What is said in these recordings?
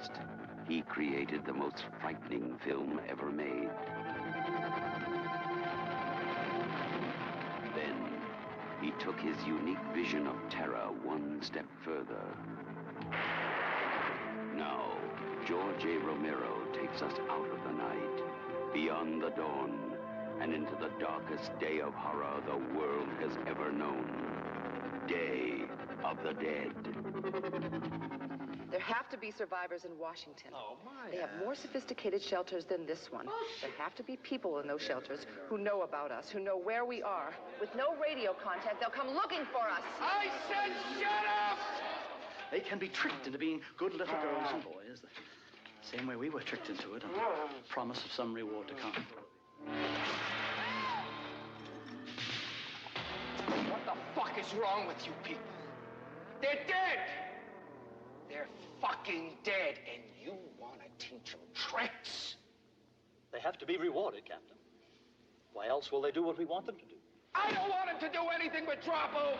past, he created the most frightening film ever made. Then, he took his unique vision of terror one step further. Now, George A. Romero takes us out of the night, beyond the dawn, and into the darkest day of horror the world has ever known. Day of the Dead. There have to be survivors in Washington. Oh, Maya. They have more sophisticated shelters than this one. There have to be people in those shelters who know about us, who know where we are. With no radio contact, they'll come looking for us. I said shut up! They can be tricked into being good little girls and boys, the same way we were tricked into it on the promise of some reward to come. What the fuck is wrong with you people? They're dead! They're fucking dead, and you want to teach them tricks? They have to be rewarded, Captain. Why else will they do what we want them to do? I don't want them to do anything but drop over!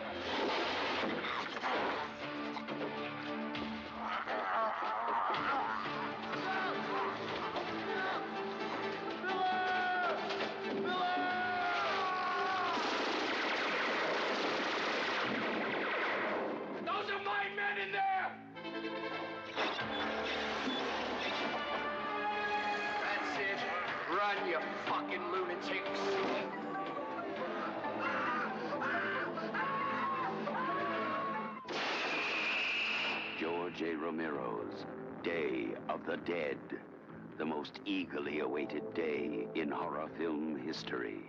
Those are my men in there! That's it. Run, you fucking lunatics. George A. Romero's Day of the Dead, the most eagerly awaited day in horror film history.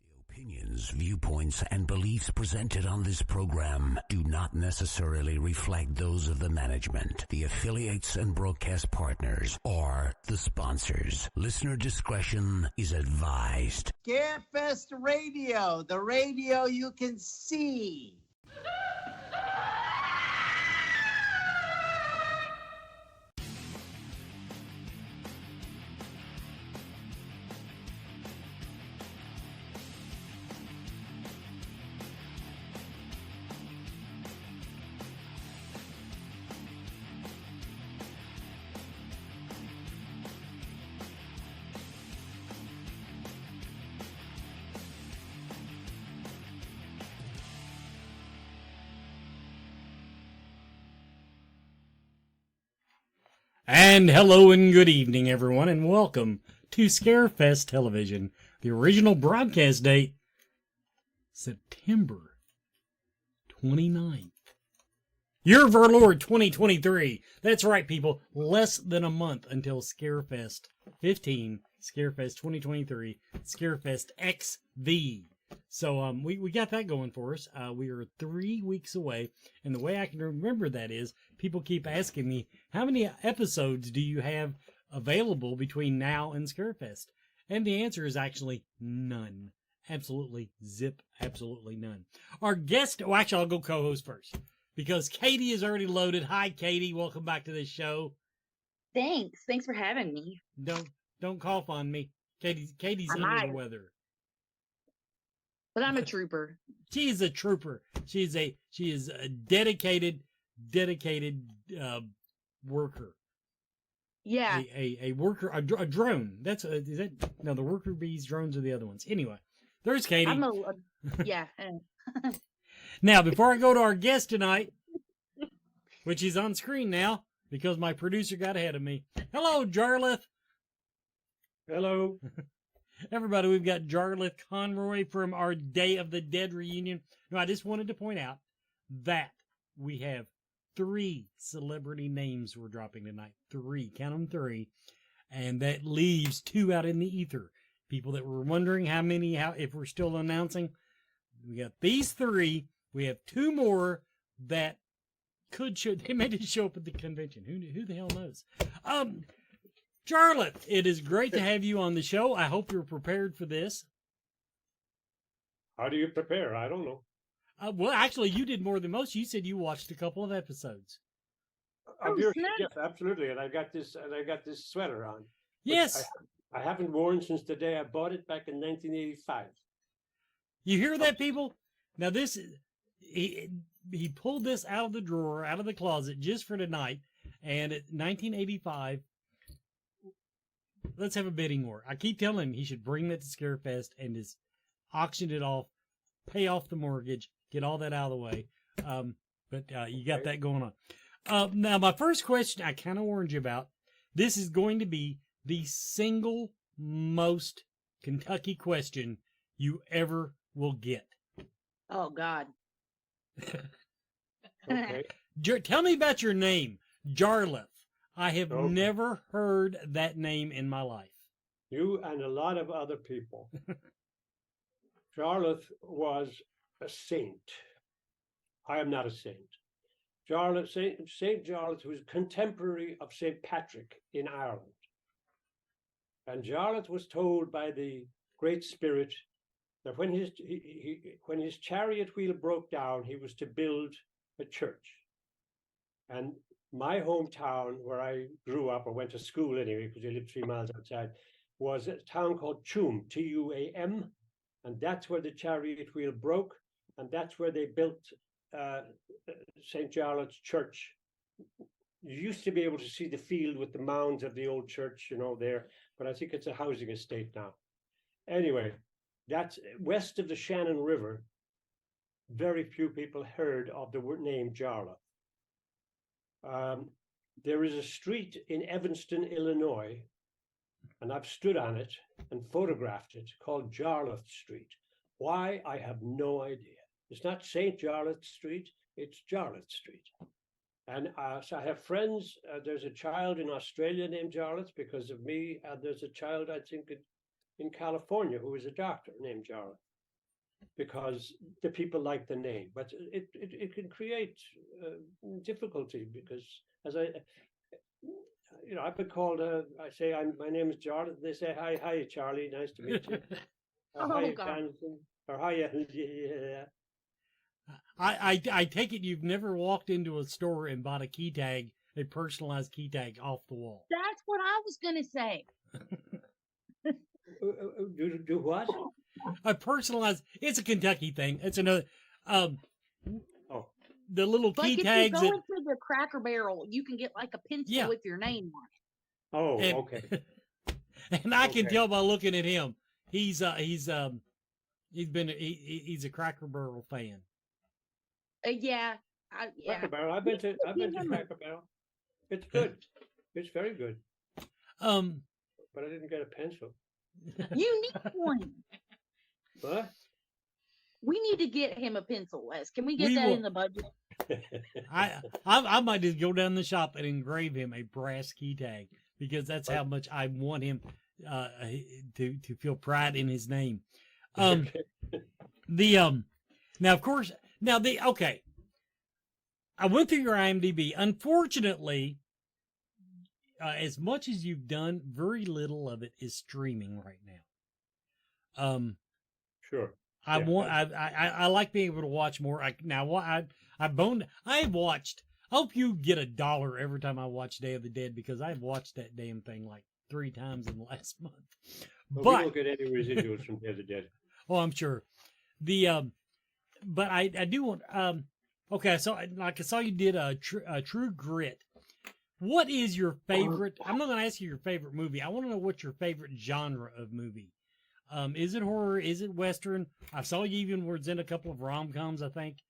The opinions, viewpoints, and beliefs presented on this program do not necessarily reflect those of the management, the affiliates and broadcast partners, or the sponsors. Listener discretion is advised. Scarefest Radio, the radio you can see. And hello and good evening, everyone, and welcome to Scarefest Television. The original broadcast date, September 29th. Year of our Lord 2023. That's right, people. Less than a month until Scarefest 15, Scarefest 2023, Scarefest XV. So we got that going for us. We are 3 weeks away, and the way I can remember that is people keep asking me, how many episodes do you have available between now and Scarefest? And the answer is actually none. Absolutely zip, absolutely none. Our guest, well, actually, I'll go co-host first, because Katie is already loaded. Hi, Katie. Welcome back to this show. Thanks for having me. Don't cough on me. Katie's under the weather. But I'm a trooper. She is a trooper. She is a dedicated worker. Yeah. A worker, a drone. No, the worker bees, drones are the other ones. Anyway, there's Katie. Yeah. Now, before I go to our guest tonight, which is on screen now, because my producer got ahead of me. Hello, Jarlath. Hello. Everybody, we've got Jarlath Conroy from our Day of the Dead reunion. Now, I just wanted to point out that we have 3 celebrity names we're dropping tonight. 3. Count them 3. And that leaves 2 out in the ether. People that were wondering if we're still announcing. We got these 3. We have 2 more that they may just show up at the convention. Who the hell knows? Jarlath, it is great to have you on the show. I hope you're prepared for this. How do you prepare? I don't know. Well, actually, you did more than most. You said you watched a couple of episodes. Yes, absolutely. And I got this sweater on. Yes. I haven't worn since the day I bought it back in 1985. You hear that, people? Now he pulled this out of the drawer, out of the closet just for tonight. And in 1985, let's have a bidding war. I keep telling him he should bring that to Scarefest and just auction it off, pay off the mortgage, get all that out of the way. But you got that going on. Now, my first question I kind of warned you about. This is going to be the single most Kentucky question you ever will get. Oh, God. Okay. Tell me about your name, Jarlath. I have never heard that name in my life. You and a lot of other people. Jarlath was a saint. I am not a saint. Saint Jarlath was contemporary of Saint Patrick in Ireland. And Jarlath was told by the Great Spirit that when his chariot wheel broke down, he was to build a church. And my hometown, where I grew up or went to school anyway, because I lived 3 miles outside, was a town called Tuam, Tuam, and that's where the chariot wheel broke, and that's where they built St. Jarlath's Church. You used to be able to see the field with the mounds of the old church, there, but I think it's a housing estate now. Anyway, that's west of the Shannon River. Very few people heard of the name Jarlath. There is a street in Evanston, Illinois, and I've stood on it and photographed it, called Jarlath Street. Why? I have no idea. It's not St. Jarlath Street, it's Jarlath Street. And so I have friends. There's a child in Australia named Jarlath because of me. There's a child, I think, in California who is a doctor named Jarlath because the people like the name. But it can create difficulty because I've been called, I say, my name is Jarlath. They say, hi, Charlie, nice to meet you. Hi, Jonathan. Or hi, yeah. I take it you've never walked into a store and bought a personalized key tag off the wall. That's what I was going to say. Do what? A personalized, it's a Kentucky thing. It's another, the little key tags. If you go into the Cracker Barrel, you can get like a pencil with your name on it. Oh, okay. And I can tell by looking at him, he's a Cracker Barrel fan. Yeah. Cracker Barrel. I've been to Cracker Barrel. It's good. It's very good. But I didn't get a pencil. You need one. What? We need to get him a pencil, Wes. Can we get that in the budget? I might just go down the shop and engrave him a brass key tag because that's how much I want him to feel pride in his name. I went through your IMDb. Unfortunately, as much as you've done, very little of it is streaming right now. Sure. I like being able to watch more. I hope you get $1 every time I watch Day of the Dead because I've watched that damn thing like 3 times in the last month. Well, but we don't get any residuals from Day of the Dead. Oh, I'm sure. But I do want. Okay, so I saw you did a True Grit. What is your favorite? I'm not going to ask you your favorite movie. I want to know what your favorite genre of movie. Is it horror? Is it Western? I saw you even was in a couple of rom-coms, I think.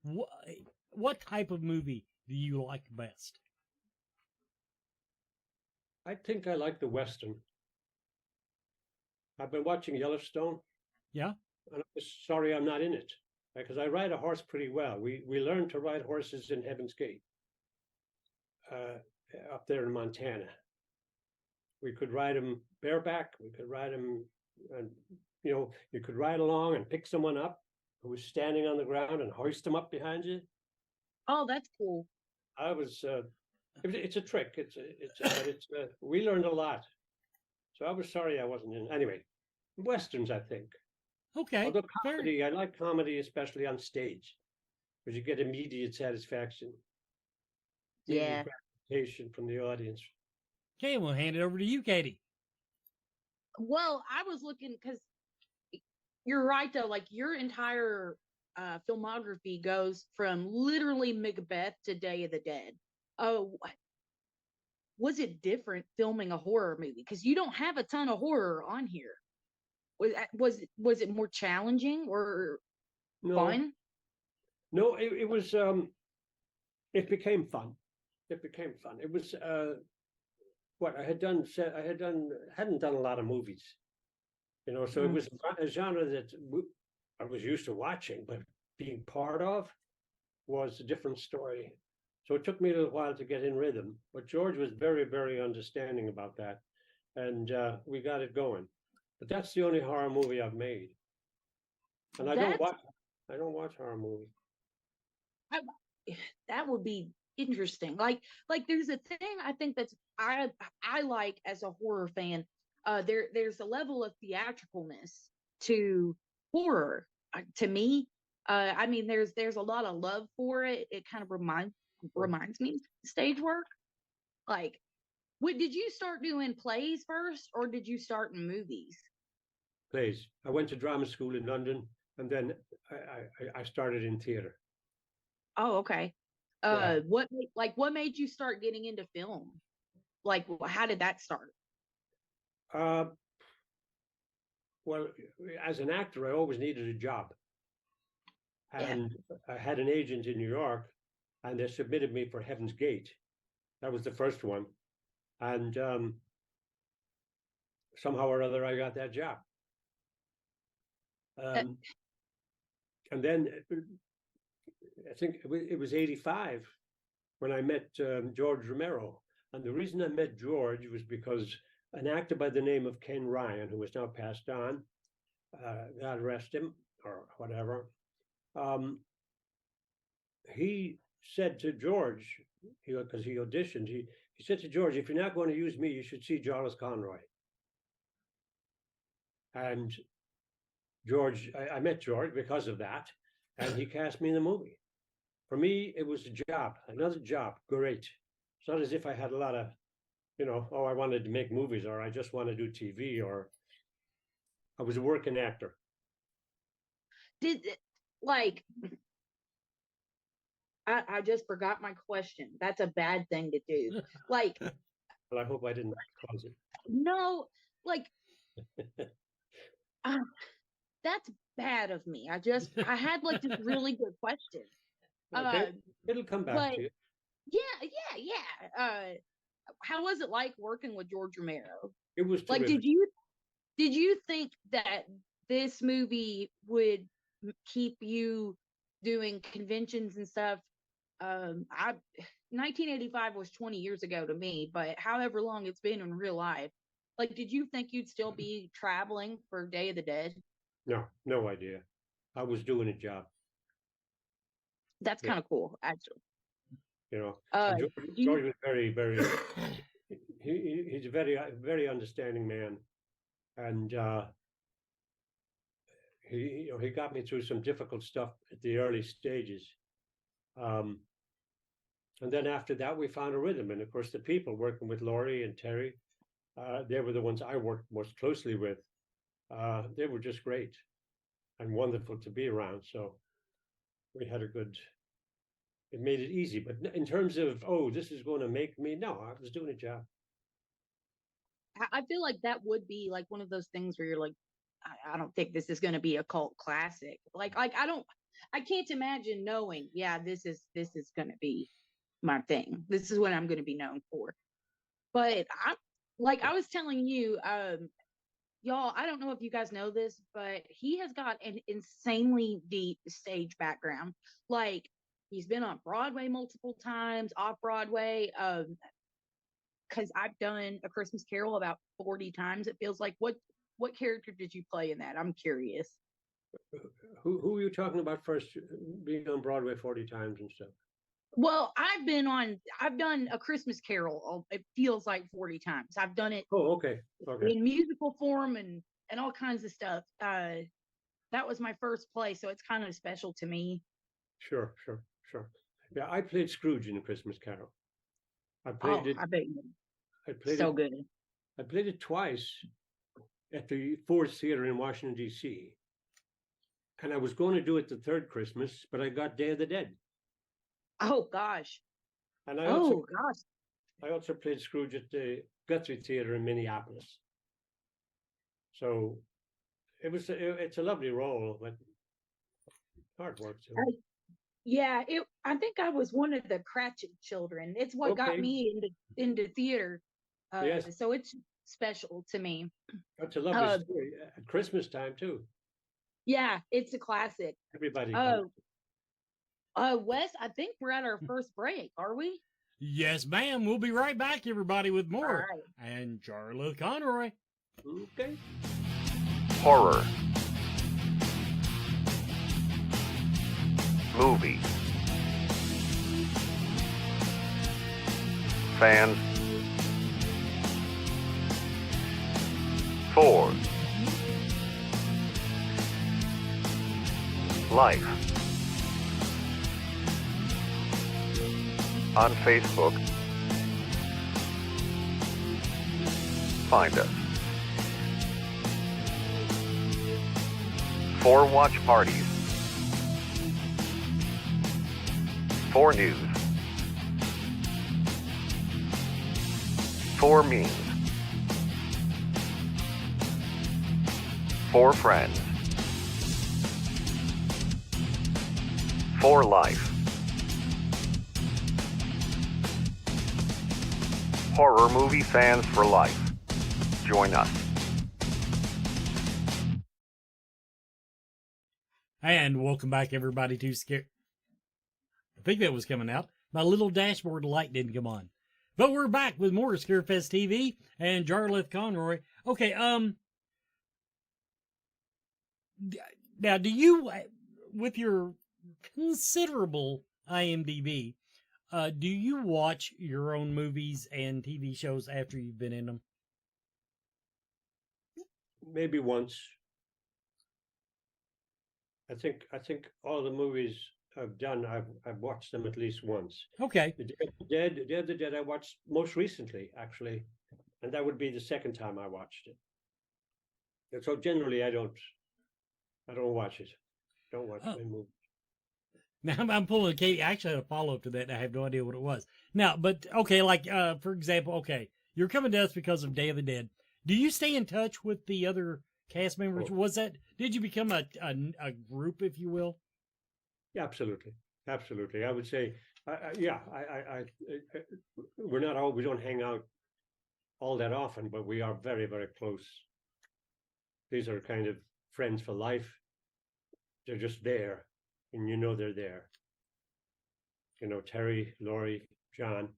What type of movie do you like best? I think I like the Western. I've been watching Yellowstone. Yeah. And I'm sorry I'm not in it because I ride a horse pretty well. We learned to ride horses in Heaven's Gate up there in Montana. We could ride them bareback. We could ride them, and you could ride along and pick someone up who was standing on the ground and hoist them up behind you. Oh, that's cool. I was. It's a trick. We learned a lot. So I was sorry I wasn't in. Anyway, Westerns, I think. Okay. Although comedy, I like comedy, especially on stage, because you get immediate satisfaction. Yeah. Gratification from the audience. Okay, we'll hand it over to you, Katie. Well, I was looking because you're right though. Like your entire filmography goes from literally Macbeth to Day of the Dead. Oh, was it different filming a horror movie? Because you don't have a ton of horror on here. Was it more challenging or fun? No, it was. It became fun. It became fun. It was what I had done. Hadn't done a lot of movies, you know. So it was a genre that I was used to watching, but being part of was a different story. So it took me a little while to get in rhythm. But George was very, very understanding about that, and we got it going. But that's the only horror movie I've made, and I don't watch horror movies. That would be interesting. Like there's a thing I think that's I like as a horror fan. There's a level of theatricalness to horror. To me, I mean, there's a lot of love for it. It kind of reminds me of stage work. Like, did you start doing plays first, or did you start in movies? Plays. I went to drama school in London, and then I started in theater. Oh, okay. What made you start getting into film? Like, how did that start? Well, as an actor, I always needed a job. And I had an agent in New York, and they submitted me for Heaven's Gate. That was the first one. And somehow or other, I got that job. And then I think it was 85 when I met George Romero. And the reason I met George was because an actor by the name of Ken Ryan, who has now passed on, God rest him, or whatever, he said to George, because he auditioned, he said to George, if you're not going to use me, you should see Jarlath Conroy. And George, I met George because of that, and he cast me in the movie. For me, it was a job, another job, great. It's not as if I had a lot of, I wanted to make movies, or I just want to do TV, or I was a working actor. I just forgot my question. That's a bad thing to do. Like, well, I hope I didn't cause it. No, that's bad of me. I had like this really good question. Okay, it'll come back to you. Yeah. How was it like working with George Romero? It was terrific. Like, did you think that this movie would keep you doing conventions and stuff? 1985 was 20 years ago to me, but however long it's been in real life, like, did you think you'd still be traveling for Day of the Dead? No idea. I was doing a job. That's kind of cool, actually. George was very, very. He's a very, very understanding man, and he got me through some difficult stuff at the early stages. And then after that, we found a rhythm. And of course, the people working with Laurie and Terry, they were the ones I worked most closely with. They were just great and wonderful to be around. So we had it made it easy. But in terms of, this is going to make me, no, I was doing a job. I feel like that would be like one of those things where you're like, I don't think this is going to be a cult classic. Like I can't imagine knowing, this is going to be my thing. This is what I'm going to be known for. But I was telling you, y'all, I don't know if you guys know this, but he has got an insanely deep stage background. Like, he's been on Broadway multiple times, off Broadway. Because I've done A Christmas Carol about 40 times. It feels like. What character did you play in that? I'm curious. Who are you talking about first, being on Broadway 40 times and stuff? Well, I've done A Christmas Carol. It feels like 40 times. I've done it. Oh, okay. In musical form and all kinds of stuff. That was my first play, so it's kind of special to me. Sure. Yeah, I played Scrooge in A Christmas Carol. I played it. I bet you. I played so it, good. I played it twice at the Ford Theater in Washington, D.C. And I was going to do it the third Christmas, but I got Day of the Dead. Oh, gosh. And I I also played Scrooge at the Guthrie Theatre in Minneapolis. So it's a lovely role, but hard work too. Yeah, I think I was one of the Cratchit children. It's what got Okay. me into theater. Yes. So it's special to me. That's a lovely story. At Christmas time too. Yeah, it's a classic. Everybody Oh, comes. Wes, I think we're at our first break, are we? Yes, ma'am. We'll be right back, everybody, with more. All right. And Jarlath Conroy. Okay. Horror. Movie. Fans. For. Life. On Facebook. Find us. For watch parties. For news. For memes. For friends. For life. Horror movie fans for life. Join us. And welcome back, everybody, to Scare. I think that was coming out. My little dashboard light didn't come on. But we're back with more Scarefest TV and Jarlath Conroy. Okay, now do you, with your considerable IMDb, do you watch your own movies and TV shows after you've been in them? Maybe once. I think all the movies I've done, I've watched them at least once. Okay. Day of the Dead I watched most recently, actually, and that would be the second time I watched it. And so generally I don't watch it. Don't watch my movies. Now I'm pulling Katie. I actually had a follow-up to that, and I have no idea what it was. Now, but okay, like for example, okay, you're coming to us because of Day of the Dead. Do you stay in touch with the other cast members? Did you become a group, if you will? Yeah, absolutely. I would say, we don't hang out all that often, but we are very, very close. These are kind of friends for life. They're just there, and you know they're there. You know, Terry, Laurie, John.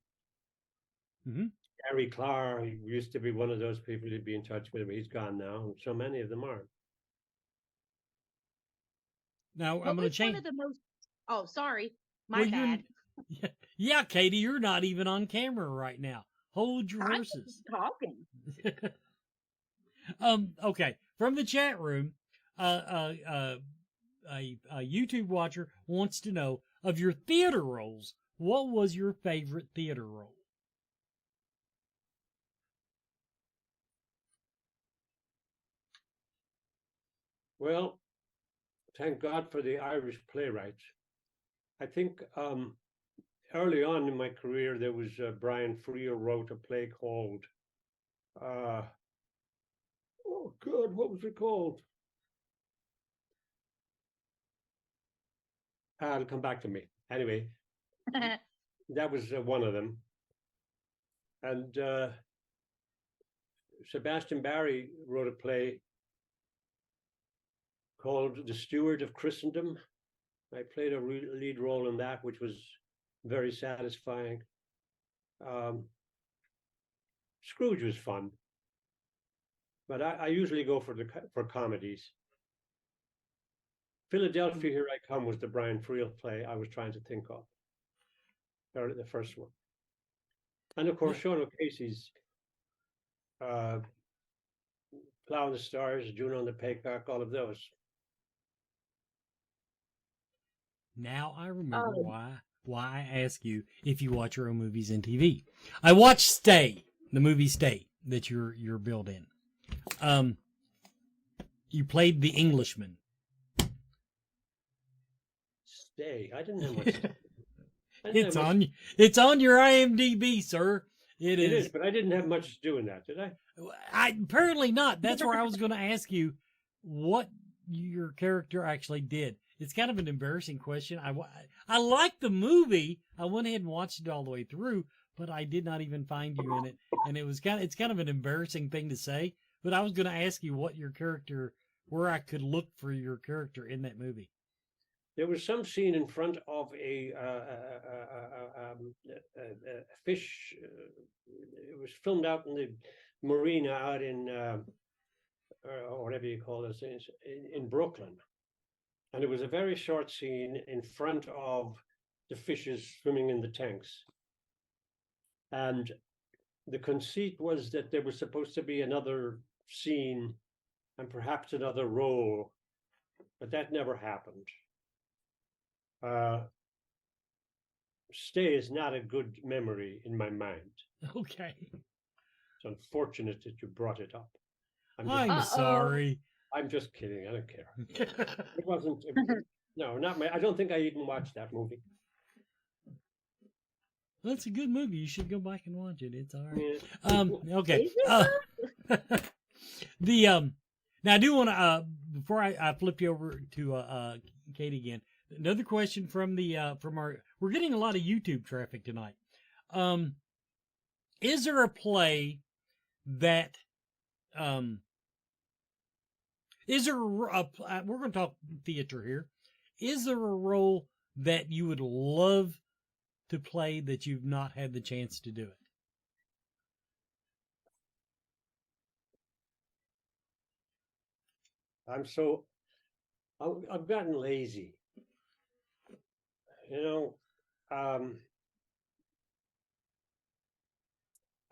Mm-hmm. Gary Clark used to be one of those people you'd be in touch with, but he's gone now, and so many of them are. Now, I'm going to change. One of the most... Oh, sorry. My bad. Yeah, Katie, you're not even on camera right now. Hold your horses. I'm talking. Okay. From the chat room, a YouTube watcher wants to know, of your theater roles, what was your favorite theater role? Well, thank God for the Irish playwrights. I think early on in my career, there was Brian Freer wrote a play called, oh God, what was it called? It'll come back to me. Anyway, that was one of them. And Sebastian Barry wrote a play called The Steward of Christendom. I played a lead role in that, which was very satisfying. Scrooge was fun, but I usually go for comedies. Philadelphia, Here I Come was the Brian Freer play I was trying to think of, or the first one. And of course, Sean O'Casey's Plow in the Stars, June on the Paycock, all of those. Now I remember why I ask you if you watch your own movies and TV. I watched Stay, the movie Stay that you're billed in. You played the Englishman. Stay. I didn't know what. It's on your IMDb, sir. It It is. is, but I didn't have much to do in that, did I? Apparently not. That's where I was going to ask you what your character actually did. It's kind of an embarrassing question. I liked the movie. I went ahead and watched it all the way through, but I did not even find you in it. And it's kind of an embarrassing thing to say. But I was going to ask you what your character, where I could look for your character in that movie. There was some scene in front of a fish. It was filmed out in the marina out in, or whatever you call this, in Brooklyn. And it was a very short scene in front of the fishes swimming in the tanks. And the conceit was that there was supposed to be another scene and perhaps another role, but that never happened. Stay is not a good memory in my mind. Okay. It's unfortunate that you brought it up. I'm sorry. I'm just kidding. I don't care. It wasn't. No, not my. I don't think I even watched that movie. That's a good movie. You should go back and watch it. It's all right. Yeah. Okay. Now I do want to before I flip you over to Kate again. Another question from we're getting a lot of YouTube traffic tonight. Is there a play that is there we're going to talk theater here. Is there a role that you would love to play that you've not had the chance to do it? I've gotten lazy.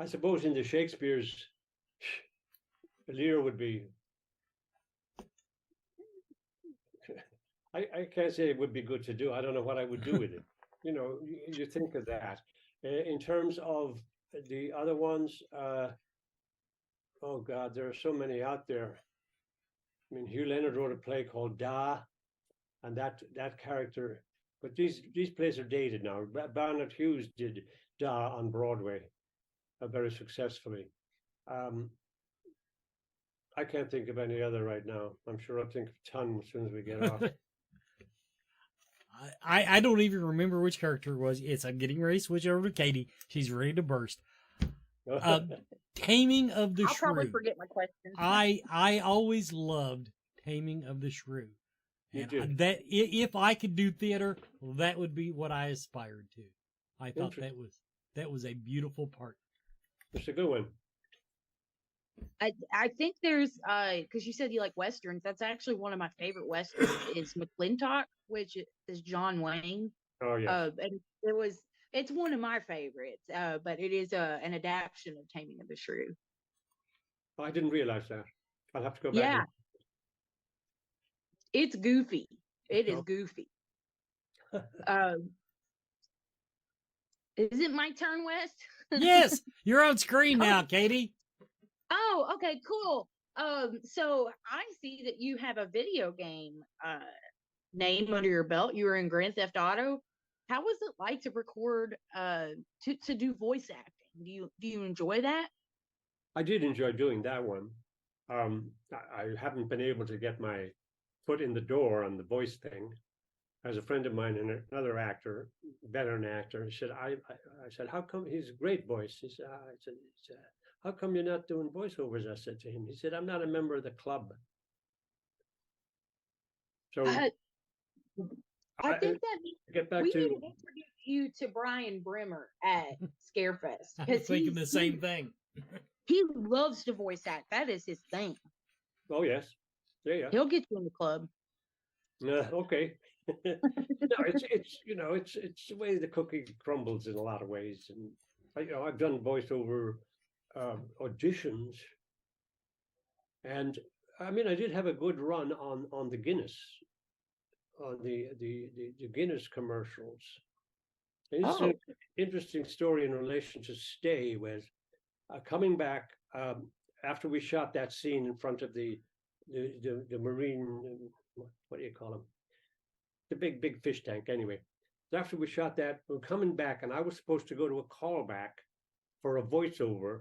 I suppose in the Shakespeare's, Lear would be. I can't say it would be good to do. I don't know what I would do with it. You think of that. In terms of the other ones, oh God, there are so many out there. I mean, Hugh Leonard wrote a play called Da, and that character. But these plays are dated now. Barnett Hughes did Da on Broadway very successfully. I can't think of any other right now. I'm sure I'll think of a ton as soon as we get off. I don't even remember which character it was. I'm getting ready to switch over to Katie. She's ready to burst. Taming of the Shrew. I'll probably forget my question. I always loved Taming of the Shrew. And that if I could do theater, that would be what I aspired to. I thought that was a beautiful part. It's a good one. I think there's because you said you like westerns. That's actually one of my favorite westerns is McClintock, which is John Wayne. Oh yeah. And it's one of my favorites. But it is an adaptation of Taming of the Shrew. I didn't realize that. I'll have to go back. Yeah. It's goofy. It is goofy. Is it my turn, Wes? Yes, you're on screen now, Katie. Oh, okay, cool. So I see that you have a video game name under your belt. You were in Grand Theft Auto. How was it like to record to do voice acting? Do you enjoy that? I did enjoy doing that one. I haven't been able to get my foot in the door on the voice thing. As a friend of mine and another actor, veteran actor, he said, I said, how come? He's a great voice. He said, how come you're not doing voiceovers? I said to him. He said, I'm not a member of the club. So I think that get back we to need to introduce you to Brian Brimmer at Scarefest. I was thinking the same thing. He loves to voice act. That is his thing. Oh yes, yeah. He'll get you in the club. Okay. No, it's the way the cookie crumbles in a lot of ways, and I've done voiceover auditions, and I mean I did have a good run on the Guinness, on the Guinness commercials. And it's an interesting story in relation to Stay was coming back after we shot that scene in front of the marine, what do you call them? The big fish tank. Anyway, after we shot that, we were coming back, and I was supposed to go to a callback for a voiceover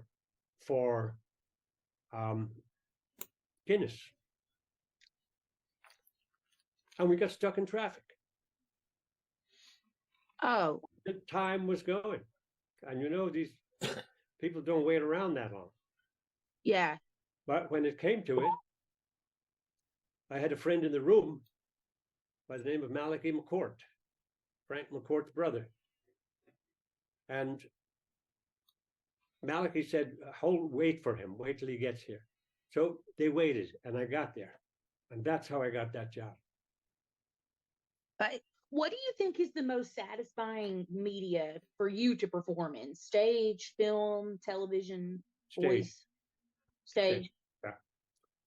for Guinness. And we got stuck in traffic. Oh. The time was going. And you know, these people don't wait around that long. Yeah. But when it came to it, I had a friend in the room by the name of Malachi McCourt, Frank McCourt's brother. And Malachi said, wait for him, wait till he gets here. So they waited, and I got there. And that's how I got that job. But what do you think is the most satisfying media for you to perform in? Stage, film, television, voice? Stage. Yeah.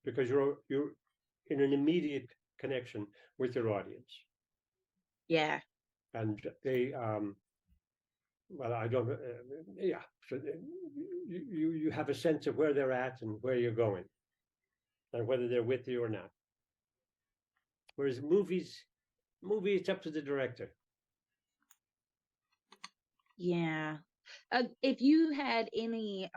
Because you're in an immediate connection with your audience. Yeah. And they, well, I don't, yeah. So you have a sense of where they're at and where you're going, and whether they're with you or not. Whereas movie, it's up to the director. Yeah. If you had any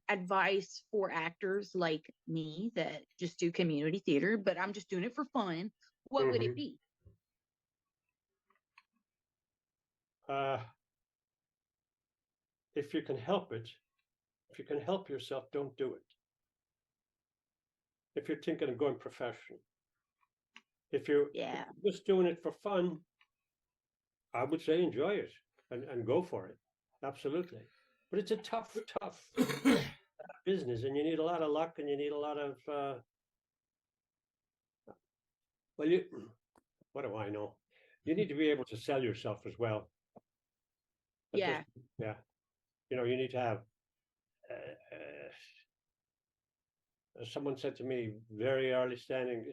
advice for actors like me that just do community theater, but I'm just doing it for fun, what would it be? If you can help it, if you can help yourself, don't do it. If you're thinking of going professional, if you're just doing it for fun, I would say enjoy it and go for it. Absolutely. But it's a tough business, and you need a lot of luck, and you need a lot of, well, what do I know? You need to be able to sell yourself as well. Yeah. Yeah. You know, you need to have, someone said to me very early starting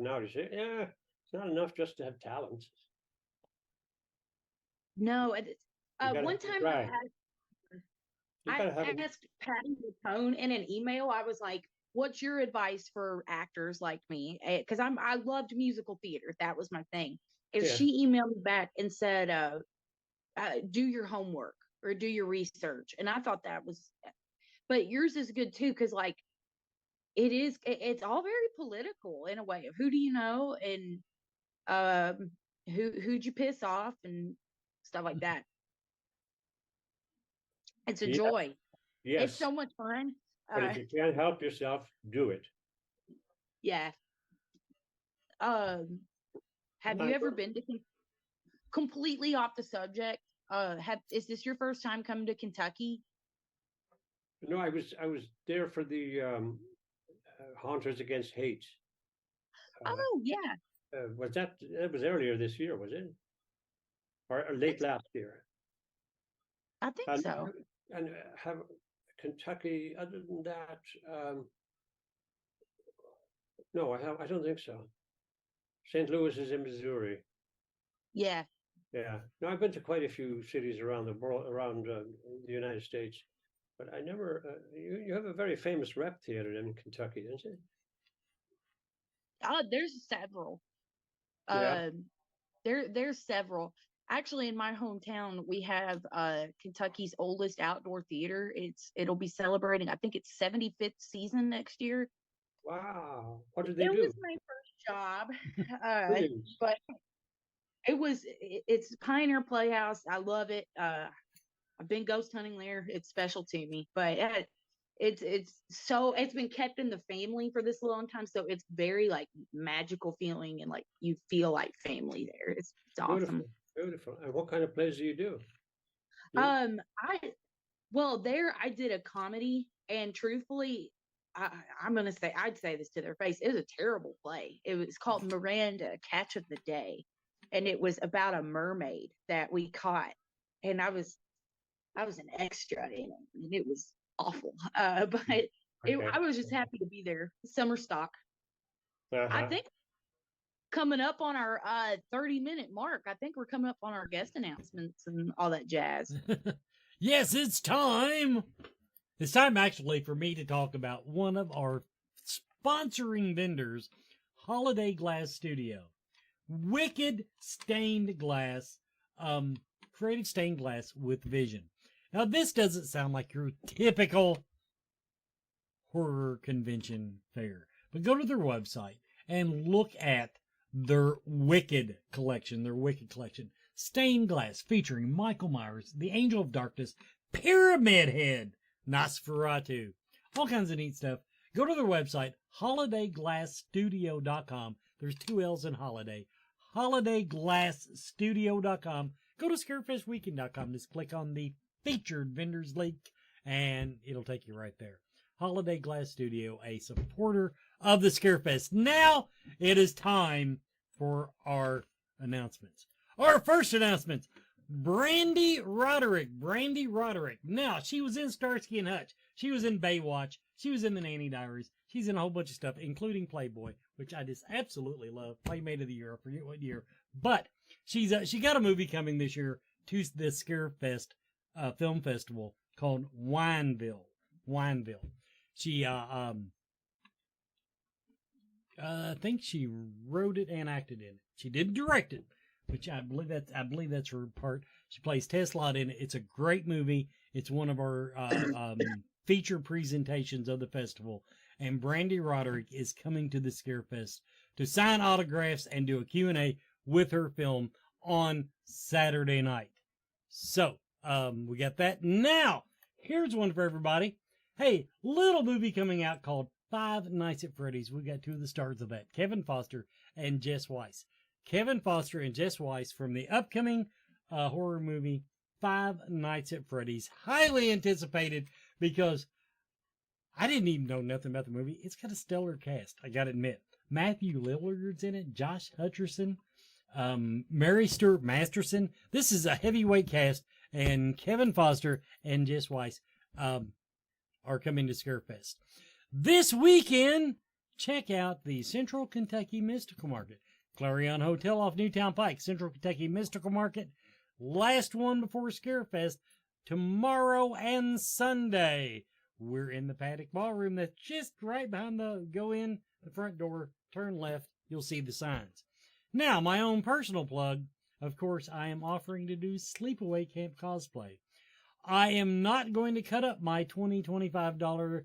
out, he said, yeah, it's not enough just to have talent. No, one time I asked Patty Capone in an email, I was like, what's your advice for actors like me? Because I loved musical theater. That was my thing. And she emailed me back and said, do your homework or do your research. And I thought that was, but yours is good too, because like it's all very political in a way of who do you know and who'd you piss off and stuff like that. It's a joy. Yes. It's so much fun. But if you can't help yourself, do it. Yeah. Have you ever been to completely off the subject? Is this your first time coming to Kentucky? No, I was there for the Haunters Against Hate. Oh yeah. Was that was earlier this year? Was it, or late last year? I think so. And have Kentucky? Other than that, no, I don't think so. St. Louis is in Missouri. Yeah. Yeah. No, I've been to quite a few cities around the world, around the United States, but I never. You have a very famous rep theater in Kentucky, don't you? There's several. Yeah. There's several. Actually, in my hometown, we have Kentucky's oldest outdoor theater. It'll be celebrating, I think it's 75th season next year. Wow. What did they do? It was my first job. But it's Pioneer Playhouse. I love it. I've been ghost hunting there. It's special to me, but it's been kept in the family for this long time. So it's very like magical feeling, and like you feel like family there. It's awesome. Beautiful. And what kind of plays do you do? There I did a comedy, and truthfully, I'd say this to their face. It was a terrible play. It was called Miranda, Catch of the Day, and it was about a mermaid that we caught, and I was an extra in it, and it was awful. But I was just happy to be there. Summer stock. I think coming up on our 30-minute mark. I think we're coming up on our guest announcements and all that jazz. Yes, it's time. It's time actually for me to talk about one of our sponsoring vendors, Holiday Glass Studio. Wicked stained glass, creative stained glass with vision. Now, this doesn't sound like your typical horror convention fair, but go to their website and look at their Wicked collection, Stained Glass, featuring Michael Myers, the Angel of Darkness, Pyramid Head, Nosferatu, all kinds of neat stuff. Go to their website, holidayglassstudio.com. There's 2 L's in holiday. Holidayglassstudio.com. Go to scarefestweekend.com. Just click on the featured vendors link, and it'll take you right there. Holiday Glass Studio, a supporter of the Scarefest. Now it is time for our announcements. Our first announcement, Brandy Roderick. Now, she was in Starsky and Hutch. She was in Baywatch. She was in the Nanny Diaries. She's in a whole bunch of stuff, including Playboy, which I just absolutely love. Playmate of the Year, I forget what year. But she got a movie coming this year to the Scarefest Film Festival called Wineville. She, I think she wrote it and acted in it. She didn't direct it, which I believe that's her part. She plays Tess Lott in it. It's a great movie. It's one of our feature presentations of the festival. And Brandy Roderick is coming to the Scarefest to sign autographs and do a Q&A with her film on Saturday night. So, we got that. Now, here's one for everybody. Hey, little movie coming out called Five Nights at Freddy's. We got 2 of the stars of that, Kevin Foster and Jess Weiss. Kevin Foster and Jess Weiss from the upcoming horror movie Five Nights at Freddy's. Highly anticipated because I didn't even know nothing about the movie. It's got a stellar cast, I gotta admit. Matthew Lillard's in it, Josh Hutcherson, Mary Stuart Masterson. This is a heavyweight cast, and Kevin Foster and Jess Weiss are coming to Scarefest. This weekend, check out the Central Kentucky Mystical Market. Clarion Hotel off Newtown Pike, Central Kentucky Mystical Market. Last one before Scarefest, tomorrow and Sunday. We're in the Paddock Ballroom that's just right behind go in the front door, turn left, you'll see the signs. Now, my own personal plug, of course, I am offering to do Sleepaway Camp cosplay. I am not going to cut up my $20, $25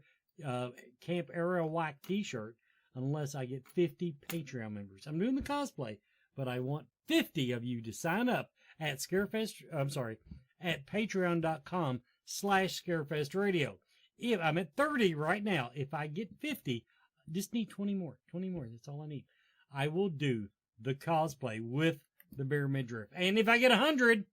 Camp Arawak t-shirt unless I get 50 Patreon members. I'm doing the cosplay, but I want 50 of you to sign up at at patreon.com/ScarefestRadio. If I'm at 30 right now, if I get 50, just need 20 more. 20 more, that's all I need. I will do the cosplay with the bear midriff. And if I get 100,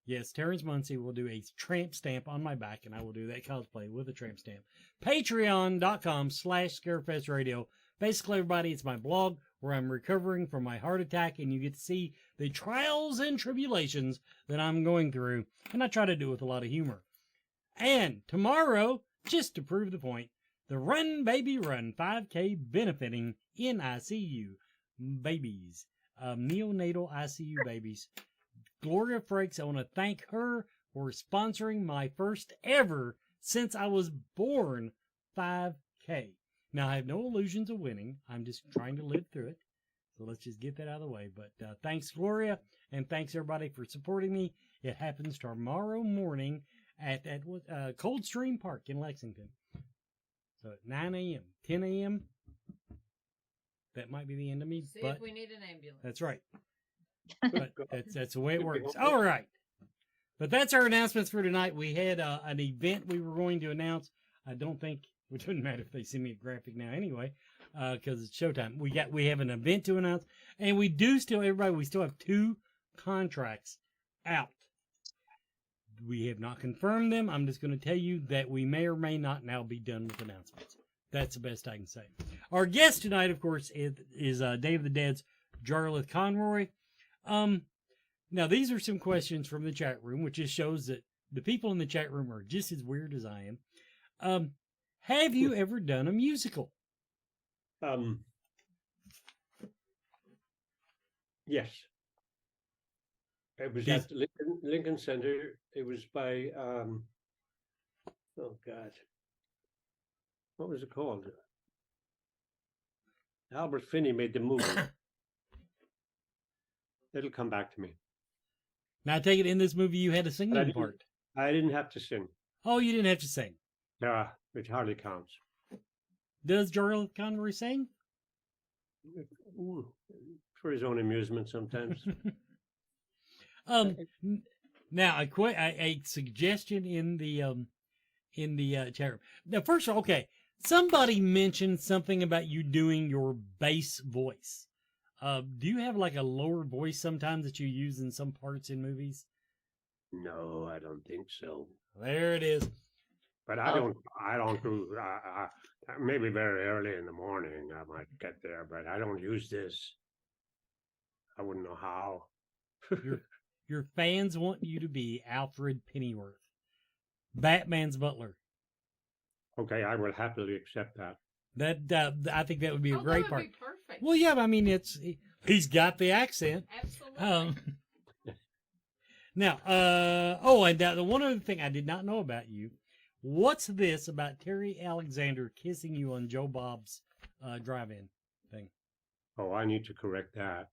yes, Terrence Muncie will do a tramp stamp on my back, and I will do that cosplay with a tramp stamp. Patreon.com/ScarefestRadio. Basically, everybody, it's my blog where I'm recovering from my heart attack, and you get to see the trials and tribulations that I'm going through, and I try to do it with a lot of humor. And tomorrow, just to prove the point, the Run Baby Run 5K benefiting NICU babies, neonatal ICU babies. Gloria Frakes, I want to thank her for sponsoring my first ever, since I was born, 5K. Now, I have no illusions of winning. I'm just trying to live through it. So let's just get that out of the way. But thanks, Gloria, and thanks, everybody, for supporting me. It happens tomorrow morning at Coldstream Park in Lexington. So at 9 a.m., 10 a.m., that might be the end of me. See if we need an ambulance. That's right. But that's the way it works. All right. But that's our announcements for tonight. We had an event we were going to announce. I don't think it doesn't matter if they send me a graphic now anyway, because it's showtime. We have an event to announce, and we still have 2 contracts out. We have not confirmed them. I'm just going to tell you that we may or may not now be done with announcements. That's the best I can say. Our guest tonight, of course, is Day of the Dead's Jarlath Conroy. Now, these are some questions from the chat room, which just shows that the people in the chat room are just as weird as I am. Have you ever done a musical? Yes. It was at Lincoln Center. It was by, oh God, what was it called? Albert Finney made the movie. It'll come back to me. Now, I take it in this movie you had a singing part. I didn't have to sing. Oh, you didn't have to sing. It hardly counts. Does Jarlath Conroy sing? For his own amusement sometimes. Now a suggestion in the chat room. Now, first of all, okay, somebody mentioned something about you doing your bass voice. Do you have like a lower voice sometimes that you use in some parts in movies? No, I don't think so. There it is. But I don't do. Maybe very early in the morning I might get there, but I don't use this. I wouldn't know how. Your fans want you to be Alfred Pennyworth, Batman's butler. Okay, I will happily accept that. That I think that would be a great part. Be perfect. Well, yeah, I mean he's got the accent. Absolutely. Now, and the one other thing I did not know about you. What's this about Terry Alexander kissing you on Joe Bob's drive-in thing? Oh, I need to correct that.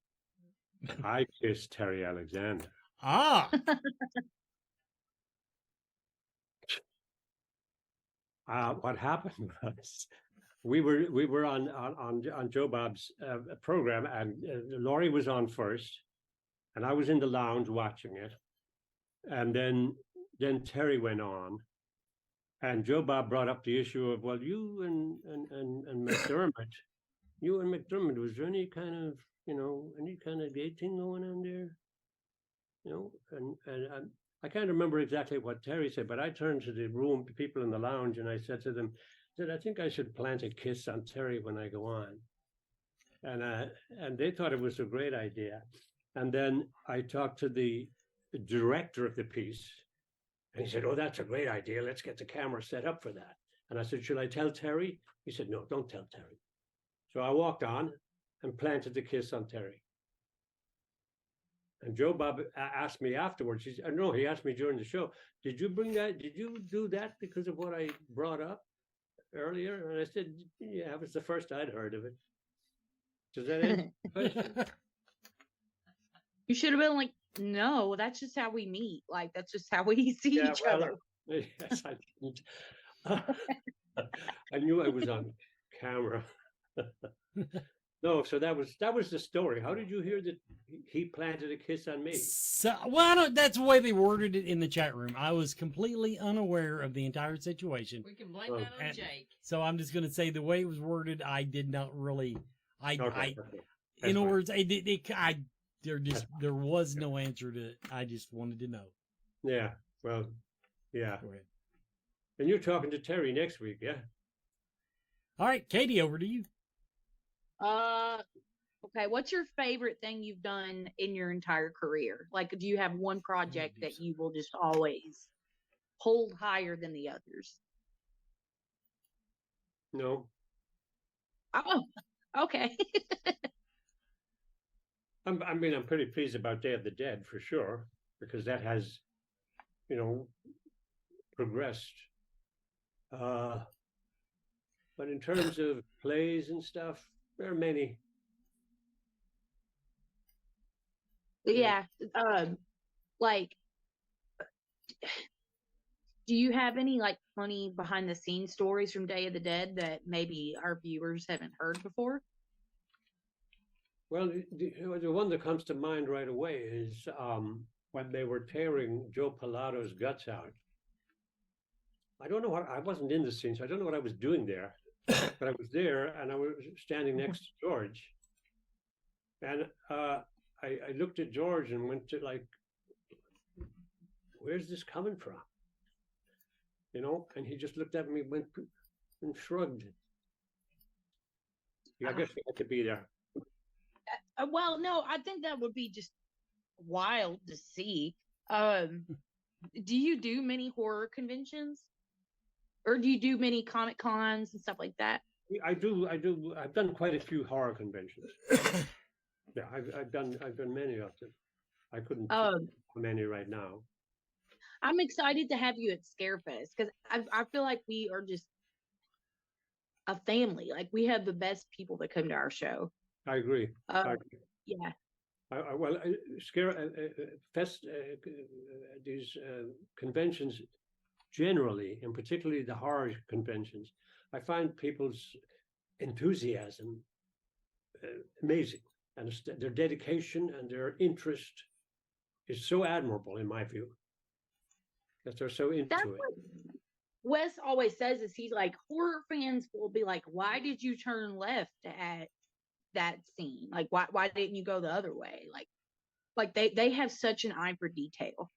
I kissed Terry Alexander. Ah. What happened was we were on Joe Bob's program, and Laurie was on first, and I was in the lounge watching it, and then Terry went on. And Joe Bob brought up the issue of, well, you and McDermott, was there any kind of gay thing going on there? And I can't remember exactly what Terry said, but I turned to the room, the people in the lounge, and I said to them, I think I should plant a kiss on Terry when I go on. And they thought it was a great idea. And then I talked to the director of the piece, and he said, oh, that's a great idea. Let's get the camera set up for that. And I said, should I tell Terry? He said, no, don't tell Terry. So I walked on and planted the kiss on Terry. And Joe Bob asked me afterwards. He said, no, he asked me during the show, did you do that because of what I brought up earlier? And I said, yeah, it was the first I'd heard of it. Does that answer the question? You should have been like, no, that's just how we meet. Like, that's just how we see each other. Yes, I didn't. I knew I was on camera. No, so that was the story. How did you hear that he planted a kiss on me? So, that's the way they worded it in the chat room. I was completely unaware of the entire situation. We can blame that on Jake. So I'm just going to say the way it was worded, I did not really. Okay. In other words, there was no answer to it. I just wanted to know. Yeah. Well, yeah. Go ahead. And you're talking to Terry next week, yeah? All right, Katie, over to you. Okay. What's your favorite thing you've done in your entire career? Like, do you have one project that you will just always hold higher than the others? No. Oh, okay. I'm pretty pleased about Day of the Dead for sure, because that has, progressed. But in terms of plays and stuff, there are many. Yeah. Like, do you have any like funny behind the scenes stories from Day of the Dead that maybe our viewers haven't heard before? Well, the one that comes to mind right away is when they were tearing Joe Pilato's guts out. I don't know I wasn't in the scene, so I don't know what I was doing there, but I was there and I was standing next to George. And I looked at George and went to like, where's this coming from? And he just looked at me, went and shrugged. Yeah, I guess we had to be there. Well, no, I think that would be just wild to see. Do you do many horror conventions? Or do you do many Comic Cons and stuff like that? I do. I've done quite a few horror conventions. Yeah, I've done many of them. I couldn't do many right now. I'm excited to have you at Scarefest because I feel like we are just a family. Like, we have the best people that come to our show. I agree. Yeah. Well, these conventions generally, and particularly the horror conventions, I find people's enthusiasm amazing, and their dedication and their interest is so admirable in my view, that they're so into That's it. what Wes always says is he's like, horror fans will be like, why did you turn left at that scene? Like, why didn't you go the other way? Like they have such an eye for detail.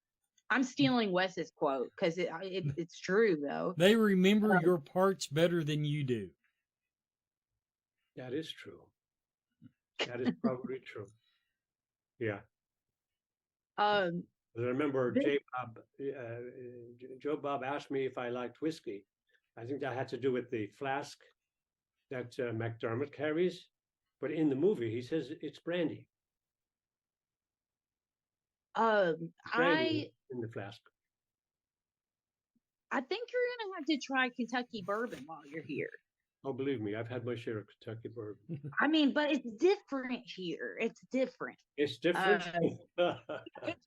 I'm stealing Wes's quote because it's true though. They remember your parts better than you do. That is true. That is probably true. Yeah. I remember Joe Bob asked me if I liked whiskey. I think that had to do with the flask that McDermott carries, but in the movie he says it's brandy. Brandy in the flask. I think you're gonna have to try Kentucky bourbon while you're here. Oh, believe me, I've had my share of Kentucky bourbon. I mean, but it's different here. It's different. It's different. It's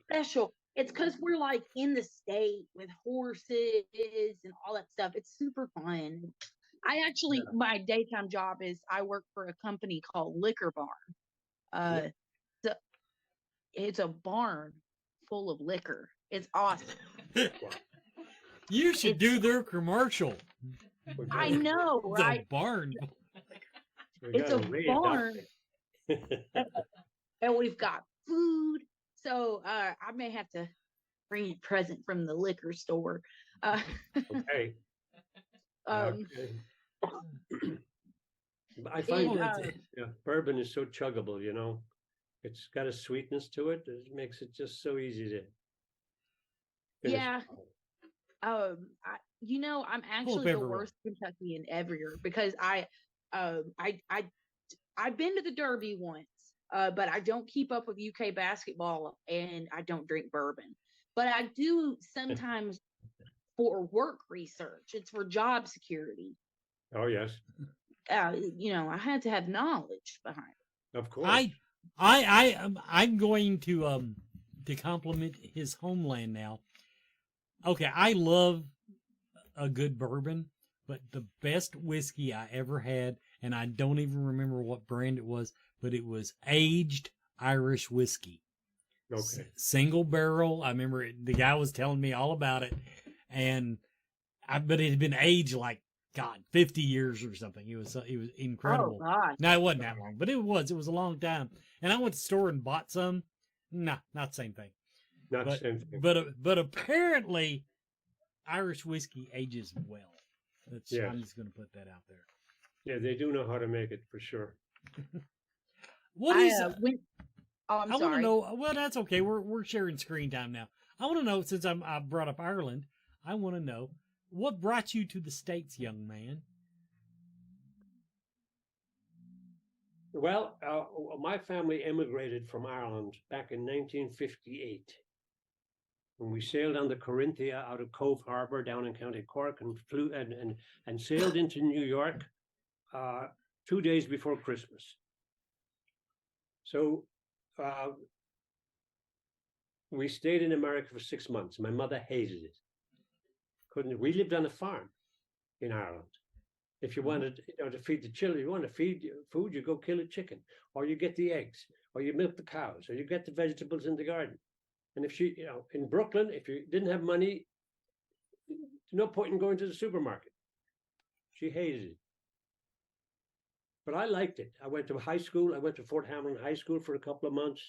special. It's because we're like in the state with horses and all that stuff. It's super fun. I actually, my daytime job is I work for a company called Liquor Barn. It's a barn full of liquor. It's awesome. You should do their commercial. I know, right? The barn. It's a barn. And we've got food. So I may have to bring a present from the liquor store. Okay. I find bourbon is so chuggable, you know. It's got a sweetness to it. It makes it just so easy to finish. Yeah. I'm actually the worst Kentuckian ever because I've been to the Derby once, but I don't keep up with UK basketball and I don't drink bourbon. But I do sometimes for work research. It's for job security. Oh yes. I had to have knowledge behind it. Of course. I'm going to compliment his homeland now. Okay, I love a good bourbon, but the best whiskey I ever had, and I don't even remember what brand it was, but it was aged Irish whiskey. Okay. Single barrel. I remember the guy was telling me all about it, but it had been aged like 50 years or something. It was incredible. Oh, God. No, it wasn't that long, but it was a long time. And I went to the store and bought some. Nah, not the same thing. Not the same thing. But apparently Irish whiskey ages well. Yes. I'm just going to put that out there. Yeah, they do know how to make it for sure. I'm I sorry. want to know. Well, that's okay. We're sharing screen time now. I want to know, since I brought up Ireland, I want to know what brought you to the States, young man. Well, my family emigrated from Ireland back in 1958. When we sailed on the Corinthia out of Cove Harbour down in County Cork and flew and sailed into New York 2 days before Christmas. So we stayed in America for 6 months. My mother hated it. We lived on a farm in Ireland. If you wanted to feed the children, you want to feed food, you go kill a chicken, or you get the eggs, or you milk the cows, or you get the vegetables in the garden. And if in Brooklyn, if you didn't have money, there's no point in going to the supermarket. She hated it. But I liked it. I went to high school. I went to Fort Hamilton High School for a couple of months.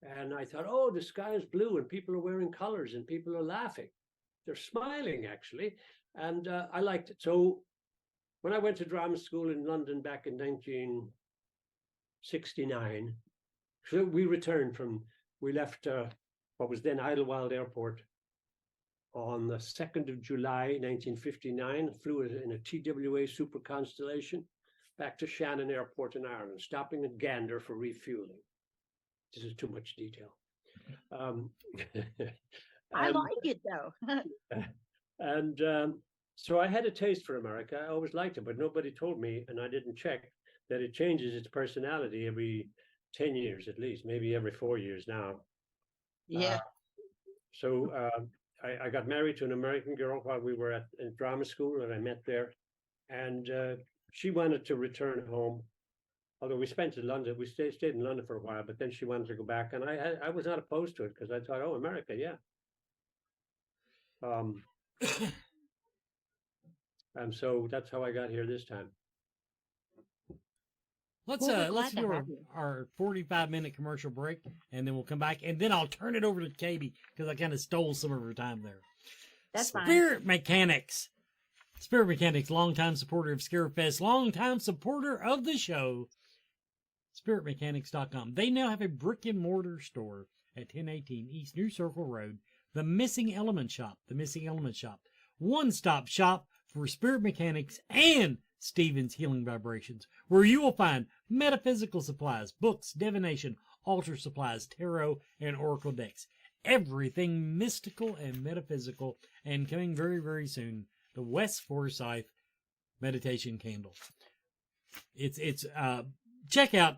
And I thought, oh, the sky is blue and people are wearing colors and people are laughing. They're smiling, actually. And I liked it. So when I went to drama school in London back in 1969, so we left what was then Idlewild Airport on the 2nd of July, 1959, flew in a TWA Super Constellation back to Shannon Airport in Ireland, stopping at Gander for refueling. This is too much detail. I like it though. And so I had a taste for America. I always liked it, but nobody told me, and I didn't check, that it changes its personality every 10 years at least, maybe every 4 years now. Yeah. So I got married to an American girl while we were in drama school, and I met there. And she wanted to return home, although we spent in London. We stayed in London for a while, but then she wanted to go back, and I was not opposed to it because I thought, oh, America, yeah. And so that's how I got here this time. Let's do our 45-minute commercial break, and then we'll come back, and then I'll turn it over to KB because I kind of stole some of her time there. That's fine. Spirit Mechanics. Spirit Mechanics, longtime supporter of Scarefest, longtime supporter of the show. SpiritMechanics.com. They now have a brick and mortar store at 1018 East New Circle Road. The Missing Element Shop. The Missing Element Shop. One-stop shop for Spirit Mechanics and Stephen's Healing Vibrations, where you will find metaphysical supplies, books, divination, altar supplies, tarot, and oracle decks. Everything mystical and metaphysical, and coming very, very soon, the West Forsyth Meditation Candle. Check out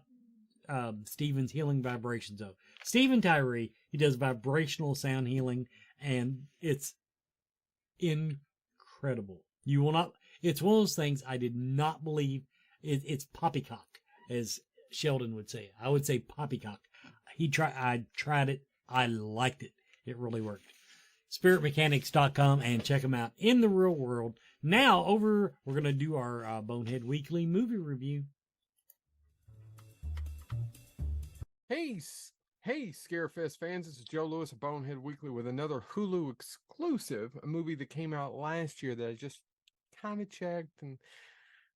Stephen's Healing Vibrations, though. Stephen Tyree, he does vibrational sound healing, and it's incredible. You will not. It's one of those things I did not believe. It's poppycock, as Sheldon would say. I would say poppycock. I tried it. I liked it. It really worked. SpiritMechanics.com, and check them out in the real world. Now, we're going to do our Bonehead Weekly movie review. Hey, Scarefest fans, this is Joe Lewis of Bonehead Weekly with another Hulu exclusive, a movie that came out last year that I just kind of checked and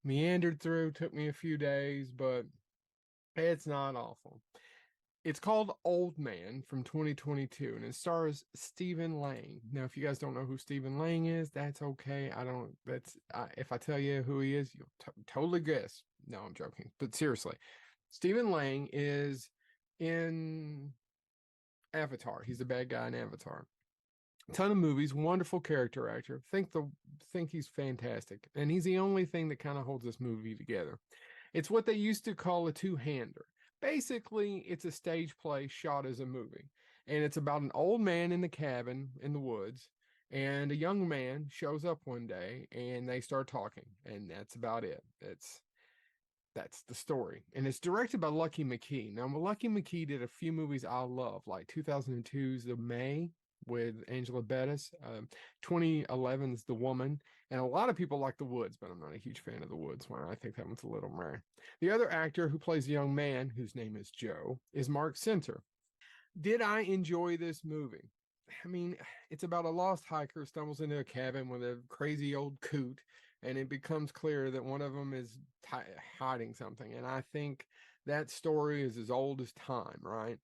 meandered through. Took me a few days, but it's not awful. It's called Old Man from 2022, and it stars Stephen Lang. Now, if you guys don't know who Stephen Lang is, that's okay. If I tell you who he is, you'll totally guess. No, I'm joking. But seriously, Stephen Lang is in Avatar. He's the bad guy in Avatar. A ton of movies, wonderful character actor. Think he's fantastic. And he's the only thing that kind of holds this movie together. It's what they used to call a two-hander. Basically, it's a stage play shot as a movie. And it's about an old man in the cabin in the woods, and a young man shows up one day, and they start talking. And that's about it. That's the story. And it's directed by Lucky McKee. Now, Lucky McKee did a few movies I love, like 2002's The May with Angela Bettis, 2011's The Woman, and a lot of people like The Woods, but I'm not a huge fan of The Woods one. I think that one's a little meh. The other actor who plays the young man, whose name is Joe, is Mark Center. Did I enjoy this movie? I mean, it's about a lost hiker stumbles into a cabin with a crazy old coot, and it becomes clear that one of them is hiding something. And I think that story is as old as time, right?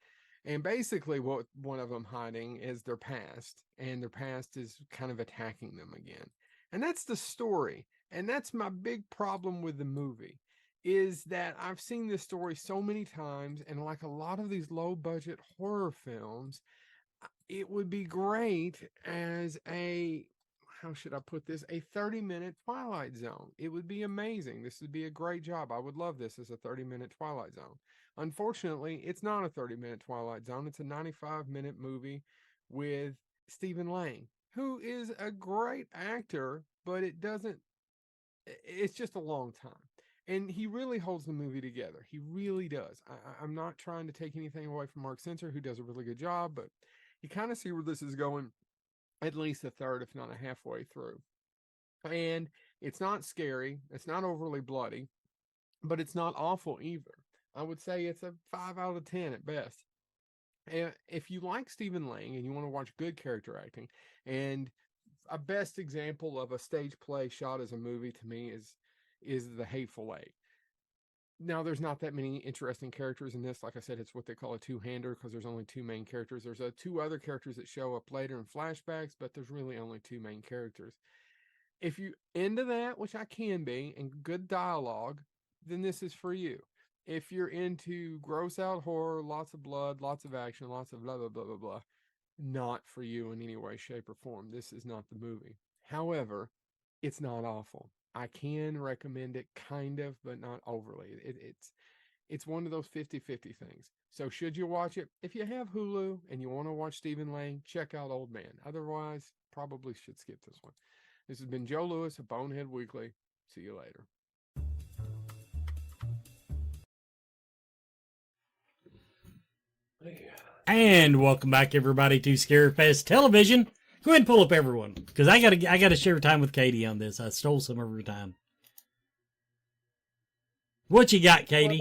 And basically what one of them hiding is their past, and their past is kind of attacking them again. And that's the story. And that's my big problem with the movie, is that I've seen this story so many times, and like a lot of these low budget horror films, it would be great as a, how should I put this, a 30-minute Twilight Zone. It would be amazing. This would be a great job. I would love this as a 30-minute Twilight Zone. Unfortunately, it's not a 30-minute Twilight Zone. It's a 95-minute movie with Stephen Lang, who is a great actor, but it's just a long time. And he really holds the movie together. He really does. I'm not trying to take anything away from Mark Center, who does a really good job, but you kind of see where this is going at least a third, if not a halfway through. And it's not scary. It's not overly bloody, but it's not awful either. I would say it's a 5 out of 10 at best. And if you like Stephen Lang and you want to watch good character acting, and a best example of a stage play shot as a movie to me is The Hateful Eight. Now, there's not that many interesting characters in this. Like I said, it's what they call a two-hander because there's only two main characters. There's two other characters that show up later in flashbacks, but there's really only two main characters. If you into that, which I can be, and good dialogue, then this is for you. If you're into gross out horror, lots of blood, lots of action, lots of blah, blah, blah, blah, blah, not for you in any way, shape, or form. This is not the movie. However, it's not awful. I can recommend it kind of, but not overly. It's one of those 50-50 things. So should you watch it? If you have Hulu and you want to watch Stephen Lang, check out Old Man. Otherwise, probably should skip this one. This has been Joe Lewis of Bonehead Weekly. See you later. And welcome back, everybody, to Scarefest Television. Go ahead and pull up everyone, because I gotta share time with Katie on this. I stole some of her time. What you got, Katie?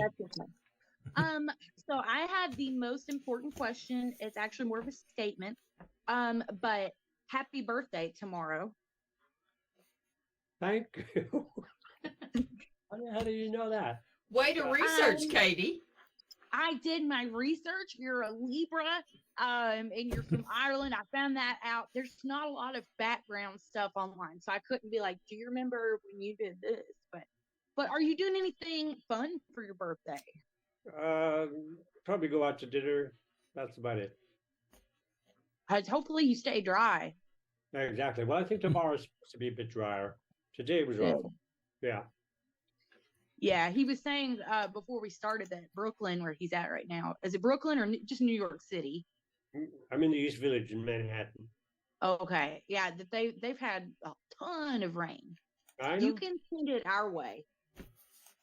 So I have the most important question. It's actually more of a statement. But happy birthday tomorrow. Thank you. How do you know that? Way to research, Katie. I did my research. You're a Libra, and you're from Ireland. I found that out. There's not a lot of background stuff online, so I couldn't be like, "Do you remember when you did this?" But are you doing anything fun for your birthday? Probably go out to dinner. That's about it. Hopefully you stay dry. Exactly. Well, I think tomorrow's supposed to be a bit drier. Today was awful. Yeah. Yeah, he was saying before we started that Brooklyn, where he's at right now, is it Brooklyn or just New York City? I'm in the East Village in Manhattan. Okay, yeah, that they've had a ton of rain. I know. You can send it our way.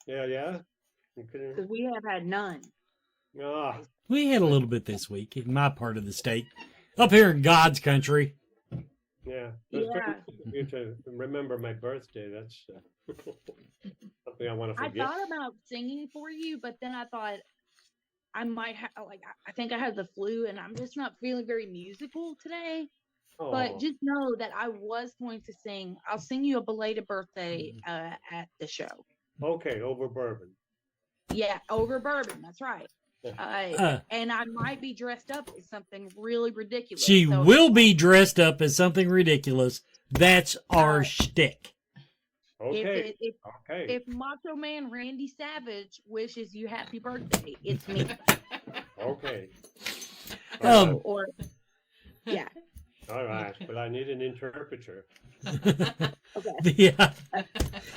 Yeah. Because we have had none. Ah. We had a little bit this week in my part of the state, up here in God's country. Yeah. It's very good of you to remember my birthday. That's something I want to forget. I thought about singing for you, but then I thought I might have, I think I have the flu and I'm just not feeling very musical today. Oh. But just know that I was going to sing. I'll sing you a belated birthday at the show. Okay, over bourbon. Yeah, over bourbon. That's right. And I might be dressed up as something really ridiculous. She will be dressed up as something ridiculous. That's our shtick. Okay. If Macho Man Randy Savage wishes you happy birthday, it's me. Okay. Or yeah. All right. Well, I need an interpreter. Yeah.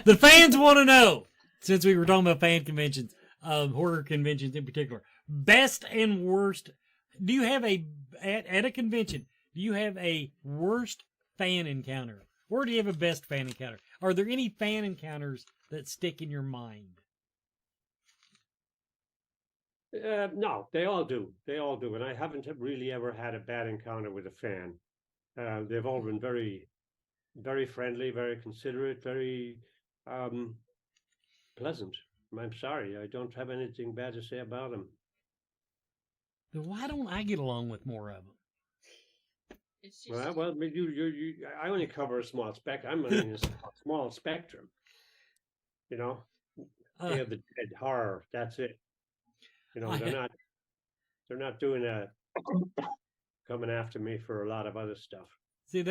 The fans want to know, since we were talking about fan conventions, horror conventions in particular, best and worst. Do you have at a convention, do you have a worst fan encounter? Or do you have a best fan encounter? Are there any fan encounters that stick in your mind? No, they all do. They all do. And I haven't really ever had a bad encounter with a fan. They've all been very, very friendly, very considerate, very pleasant. I'm sorry, I don't have anything bad to say about them. Then why don't I get along with more of them? Well, I only cover a small spectrum. I'm in a small spectrum. You know, they have the dead horror. That's it. You know, they're not doing coming after me for a lot of other stuff. See,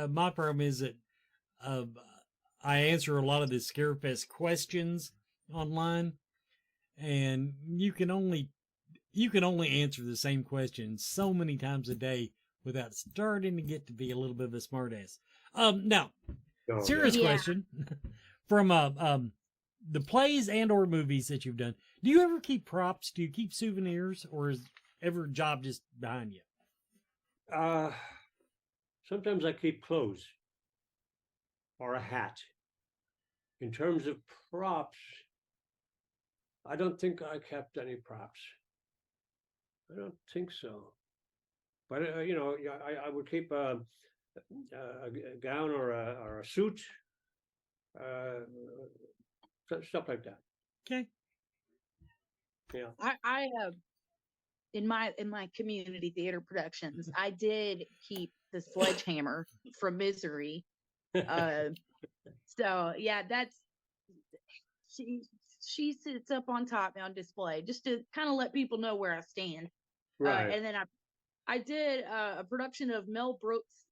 my problem is that I answer a lot of the Scarefest questions online, and you can only answer the same question so many times a day without starting to get to be a little bit of a smartass. Now, serious question from the plays and or movies that you've done. Do you ever keep props? Do you keep souvenirs, or is every job just behind you? Sometimes I keep clothes or a hat. In terms of props, I don't think I kept any props. I don't think so. But I would keep a gown or a suit, stuff like that. Okay. Yeah. I in my community theater productions, I did keep the sledgehammer from Misery. So yeah, that's she sits up on top on display just to kind of let people know where I stand. Right. And then I did a production of Mel Brooks'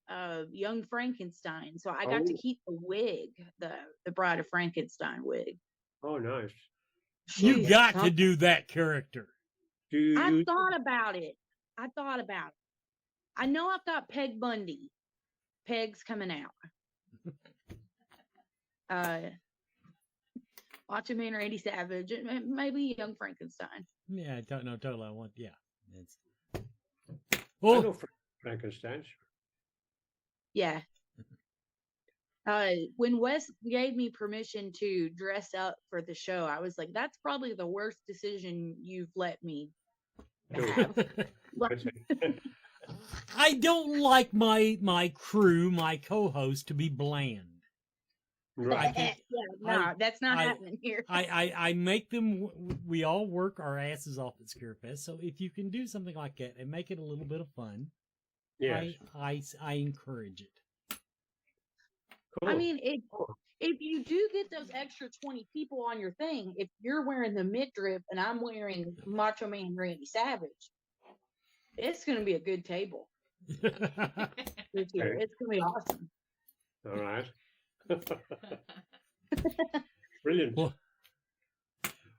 Young Frankenstein, so I got to keep the wig, the Bride of Frankenstein wig. Oh, nice. You got to do that character. I thought about it. I know I've got Peg Bundy. Peg's coming out. Macho Man Randy Savage, and maybe Young Frankenstein. Yeah, totally. I want, yeah. It's... I Oh, know Frankenstein. Yeah. When Wes gave me permission to dress up for the show, I was like, that's probably the worst decision you've let me have. I don't like my crew, my co-host, to be bland. Right. That's not happening here. I make them. We all work our asses off at Scarefest, so if you can do something like that and make it a little bit of fun, Yes. I encourage it. Cool. I mean, if you do get those extra 20 people on your thing, if you're wearing the midriff and I'm wearing Macho Man Randy Savage, it's going to be a good table. This year. It's going to be awesome. All right. Brilliant.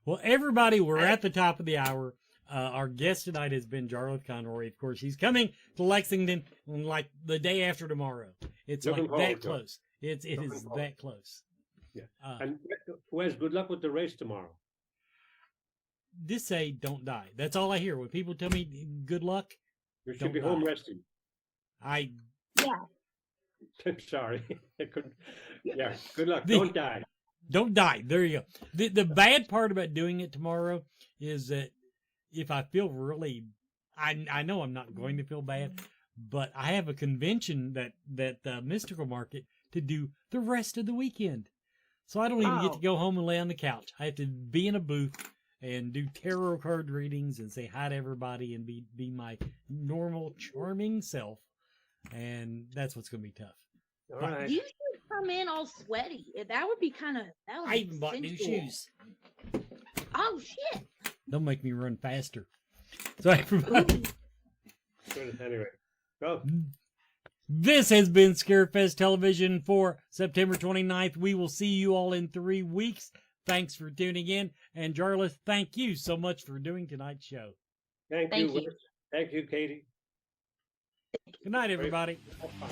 Well, everybody, we're at the top of the hour. Our guest tonight has been Jarlath Conroy. Of course, he's coming to Lexington like the day after tomorrow. It's Looking like that forward to it. close. It is that close. Yeah. And Wes, good luck with the race tomorrow. Just say don't die. That's all I hear. When people tell me good luck, You should don't be die. home resting. I I'm sorry. I couldn't. Yeah. Good luck. Don't die. Don't die. There you go. The bad part about doing it tomorrow is that if I feel really, I know I'm not going to feel bad, but I have a convention that Mystical Market to do the rest of the weekend. So I don't even get to go home and lay on the couch. I have to be in a booth and do tarot card readings and say hi to everybody and be my normal, charming self. And that's what's going to be tough. All right. You should come in all sweaty. That would be kind of. I even bought new shoes. Oh, shit. They'll make me run faster. So everybody. Anyway, go. This has been Scarefest Television for September 29th. We will see you all in 3 weeks. Thanks for tuning in. And Jarlath, thank you so much for doing tonight's show. Thank you. Wes. Thank you, Katie. Good night, everybody. Have fun.